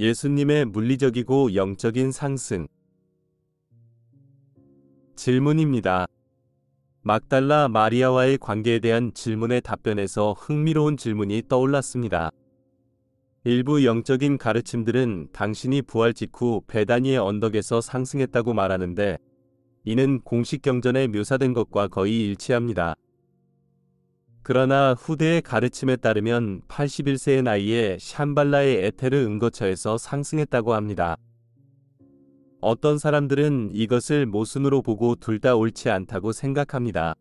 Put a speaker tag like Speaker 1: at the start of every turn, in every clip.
Speaker 1: 예수님의 물리적이고 영적인 상승. 질문입니다. 막달라 마리아와의 관계에 대한 질문의 답변에서 흥미로운 질문이 떠올랐습니다. 일부 영적인 가르침들은 당신이 부활 직후 베다니의 언덕에서 상승했다고 말하는데, 이는 공식 경전에 묘사된 것과 거의 일치합니다. 그러나 후대의 가르침에 따르면 81세의 나이에 샴발라의 에테르 응거처에서 상승했다고 합니다. 어떤 사람들은 이것을 모순으로 보고 둘 다 옳지 않다고 생각합니다.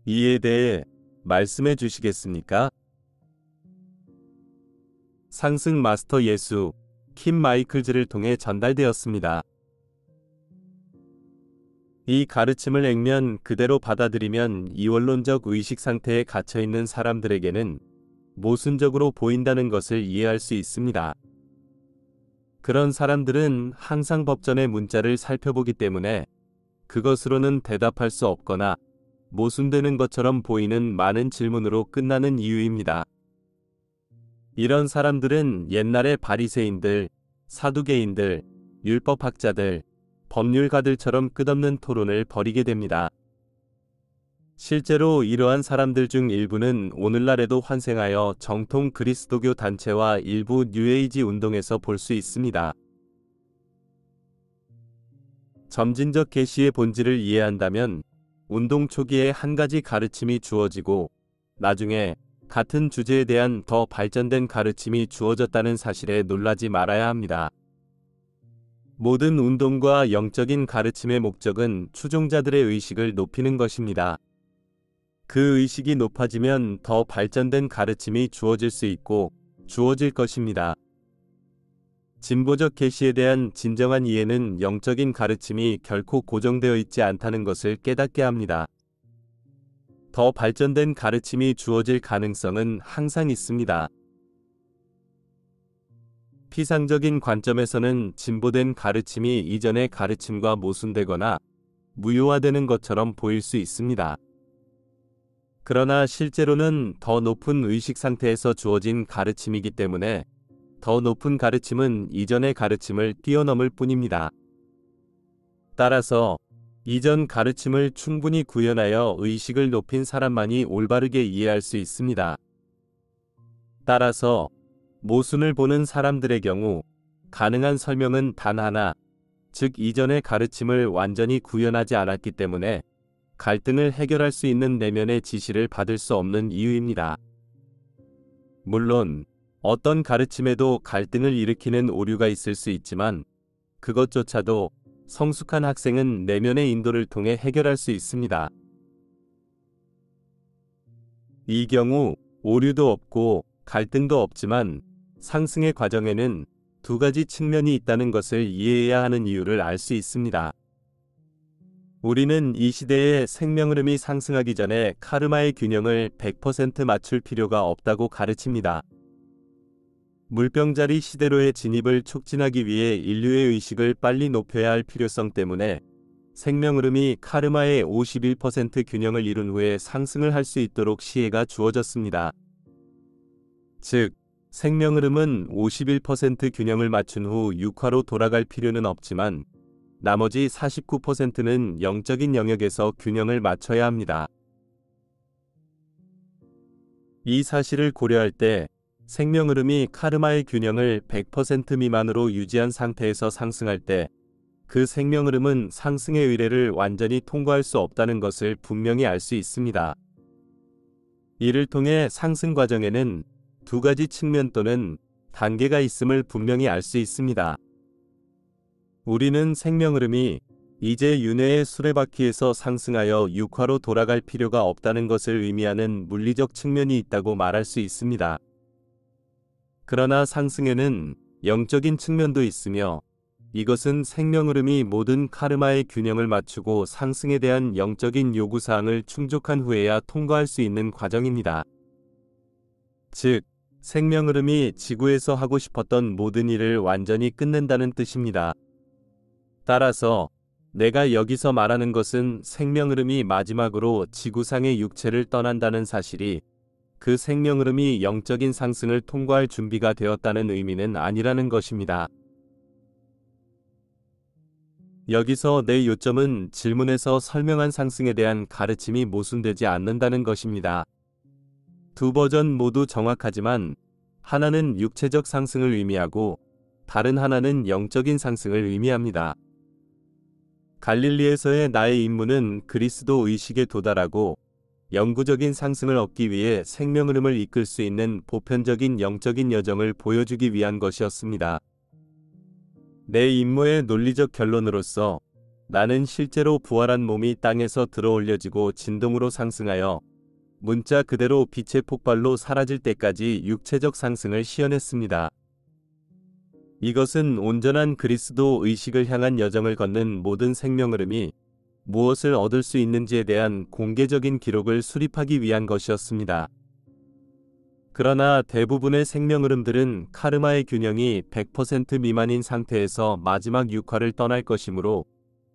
Speaker 1: 이에 대해 말씀해 주시겠습니까? 상승 마스터 예수, 킴 마이클즈를 통해 전달되었습니다. 이 가르침을 액면 그대로 받아들이면 이원론적 의식 상태에 갇혀 있는 사람들에게는 모순적으로 보인다는 것을 이해할 수 있습니다. 그런 사람들은 항상 법전의 문자를 살펴보기 때문에 그것으로는 대답할 수 없거나 모순되는 것처럼 보이는 많은 질문으로 끝나는 이유입니다. 이런 사람들은 옛날의 바리새인들, 사두개인들, 율법학자들, 법률가들처럼 끝없는 토론을 벌이게 됩니다. 실제로 이러한 사람들 중 일부는 오늘날에도 환생하여 정통 그리스도교 단체와 일부 뉴에이지 운동에서 볼 수 있습니다. 점진적 계시의 본질을 이해한다면 운동 초기에 한 가지 가르침이 주어지고 나중에 같은 주제에 대한 더 발전된 가르침이 주어졌다는 사실에 놀라지 말아야 합니다. 모든 운동과 영적인 가르침의 목적은 추종자들의 의식을 높이는 것입니다. 그 의식이 높아지면 더 발전된 가르침이 주어질 수 있고 주어질 것입니다. 진보적 계시에 대한 진정한 이해는 영적인 가르침이 결코 고정되어 있지 않다는 것을 깨닫게 합니다. 더 발전된 가르침이 주어질 가능성은 항상 있습니다. 피상적인 관점에서는 진보된 가르침이 이전의 가르침과 모순되거나 무효화되는 것처럼 보일 수 있습니다. 그러나 실제로는 더 높은 의식 상태에서 주어진 가르침이기 때문에 더 높은 가르침은 이전의 가르침을 뛰어넘을 뿐입니다. 따라서 이전 가르침을 충분히 구현하여 의식을 높인 사람만이 올바르게 이해할 수 있습니다. 따라서 모순을 보는 사람들의 경우 가능한 설명은 단 하나, 즉 이전의 가르침을 완전히 구현하지 않았기 때문에 갈등을 해결할 수 있는 내면의 지시를 받을 수 없는 이유입니다. 물론 어떤 가르침에도 갈등을 일으키는 오류가 있을 수 있지만 그것조차도 성숙한 학생은 내면의 인도를 통해 해결할 수 있습니다. 이 경우 오류도 없고 갈등도 없지만 상승의 과정에는 두 가지 측면이 있다는 것을 이해해야 하는 이유를 알 수 있습니다. 우리는 이 시대의 생명 흐름이 상승하기 전에 카르마의 균형을 100% 맞출 필요가 없다고 가르칩니다. 물병자리 시대로의 진입을 촉진하기 위해 인류의 의식을 빨리 높여야 할 필요성 때문에 생명 흐름이 카르마의 51% 균형을 이룬 후에 상승을 할 수 있도록 시혜가 주어졌습니다. 즉, 생명 흐름은 51% 균형을 맞춘 후 6화로 돌아갈 필요는 없지만 나머지 49%는 영적인 영역에서 균형을 맞춰야 합니다. 이 사실을 고려할 때 생명 흐름이 카르마의 균형을 100% 미만으로 유지한 상태에서 상승할 때 그 생명 흐름은 상승의 의례를 완전히 통과할 수 없다는 것을 분명히 알 수 있습니다. 이를 통해 상승 과정에는 두 가지 측면 또는 단계가 있음을 분명히 알 수 있습니다. 우리는 생명 흐름이 이제 윤회의 수레바퀴에서 상승하여 6화로 돌아갈 필요가 없다는 것을 의미하는 물리적 측면이 있다고 말할 수 있습니다. 그러나 상승에는 영적인 측면도 있으며 이것은 생명 흐름이 모든 카르마의 균형을 맞추고 상승에 대한 영적인 요구사항을 충족한 후에야 통과할 수 있는 과정입니다. 즉, 생명 흐름이 지구에서 하고 싶었던 모든 일을 완전히 끝낸다는 뜻입니다. 따라서 내가 여기서 말하는 것은 생명 흐름이 마지막으로 지구상의 육체를 떠난다는 사실이 그 생명 흐름이 영적인 상승을 통과할 준비가 되었다는 의미는 아니라는 것입니다. 여기서 내 요점은 질문에서 설명한 상승에 대한 가르침이 모순되지 않는다는 것입니다. 두 버전 모두 정확하지만 하나는 육체적 상승을 의미하고 다른 하나는 영적인 상승을 의미합니다. 갈릴리에서의 나의 임무는 그리스도 의식에 도달하고 영구적인 상승을 얻기 위해 생명 흐름을 이끌 수 있는 보편적인 영적인 여정을 보여주기 위한 것이었습니다. 내 임무의 논리적 결론으로서 나는 실제로 부활한 몸이 땅에서 들어올려지고 진동으로 상승하여 문자 그대로 빛의 폭발로 사라질 때까지 육체적 상승을 시연했습니다. 이것은 온전한 그리스도 의식을 향한 여정을 걷는 모든 생명 흐름이 무엇을 얻을 수 있는지에 대한 공개적인 기록을 수립하기 위한 것이었습니다. 그러나 대부분의 생명 흐름들은 카르마의 균형이 100% 미만인 상태에서 마지막 육화를 떠날 것이므로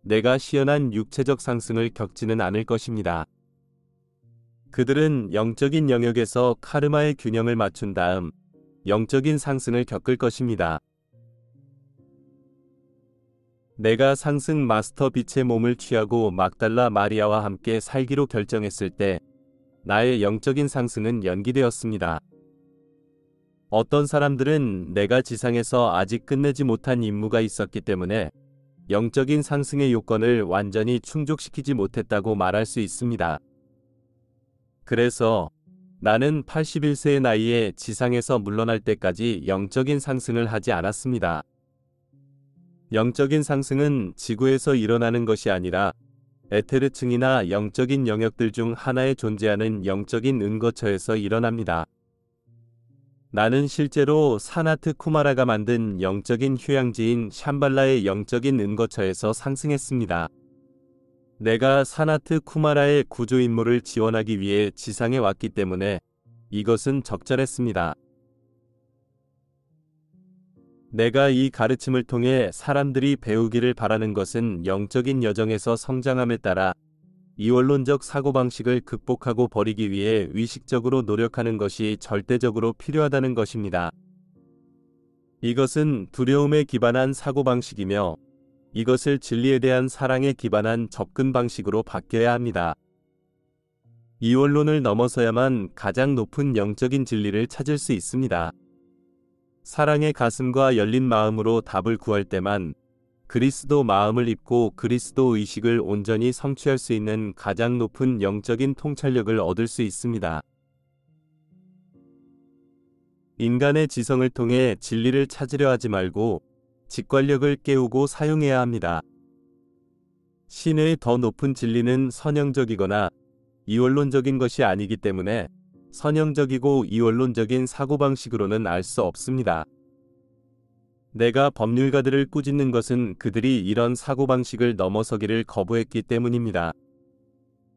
Speaker 1: 내가 시연한 육체적 상승을 겪지는 않을 것입니다. 그들은 영적인 영역에서 카르마의 균형을 맞춘 다음 영적인 상승을 겪을 것입니다. 내가 상승 마스터 빛의 몸을 취하고 막달라 마리아와 함께 살기로 결정했을 때 나의 영적인 상승은 연기되었습니다. 어떤 사람들은 내가 지상에서 아직 끝내지 못한 임무가 있었기 때문에 영적인 상승의 요건을 완전히 충족시키지 못했다고 말할 수 있습니다. 그래서 나는 81세의 나이에 지상에서 물러날 때까지 영적인 상승을 하지 않았습니다. 영적인 상승은 지구에서 일어나는 것이 아니라 에테르층이나 영적인 영역들 중 하나에 존재하는 영적인 은거처에서 일어납니다. 나는 실제로 사나트 쿠마라가 만든 영적인 휴양지인 샴발라의 영적인 은거처에서 상승했습니다. 내가 사나트 쿠마라의 구조 임무를 지원하기 위해 지상에 왔기 때문에 이것은 적절했습니다. 내가 이 가르침을 통해 사람들이 배우기를 바라는 것은 영적인 여정에서 성장함에 따라 이원론적 사고방식을 극복하고 버리기 위해 의식적으로 노력하는 것이 절대적으로 필요하다는 것입니다. 이것은 두려움에 기반한 사고방식이며 이것을 진리에 대한 사랑에 기반한 접근 방식으로 바뀌어야 합니다. 이원론을 넘어서야만 가장 높은 영적인 진리를 찾을 수 있습니다. 사랑의 가슴과 열린 마음으로 답을 구할 때만 그리스도 마음을 입고 그리스도 의식을 온전히 성취할 수 있는 가장 높은 영적인 통찰력을 얻을 수 있습니다. 인간의 지성을 통해 진리를 찾으려 하지 말고 직관력을 깨우고 사용해야 합니다. 신의 더 높은 진리는 선형적이거나 이원론적인 것이 아니기 때문에 선형적이고 이원론적인 사고방식으로는 알 수 없습니다. 내가 법률가들을 꾸짖는 것은 그들이 이런 사고방식을 넘어서기를 거부했기 때문입니다.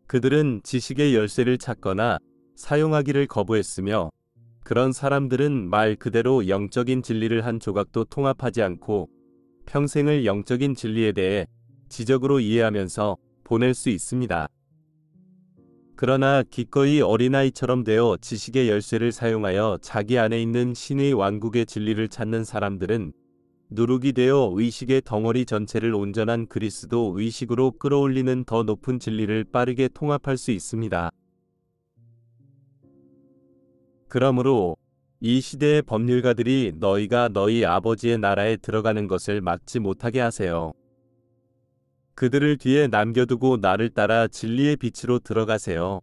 Speaker 1: 그들은 지식의 열쇠를 찾거나 사용하기를 거부했으며 그런 사람들은 말 그대로 영적인 진리를 한 조각도 통합하지 않고 평생을 영적인 진리에 대해 지적으로 이해하면서 보낼 수 있습니다. 그러나 기꺼이 어린아이처럼 되어 지식의 열쇠를 사용하여 자기 안에 있는 신의 왕국의 진리를 찾는 사람들은 누룩이 되어 의식의 덩어리 전체를 온전한 그리스도 의식으로 끌어올리는 더 높은 진리를 빠르게 통합할 수 있습니다. 그러므로 이 시대의 법률가들이 너희가 너희 아버지의 나라에 들어가는 것을 막지 못하게 하세요. 그들을 뒤에 남겨두고 나를 따라 진리의 빛으로 들어가세요.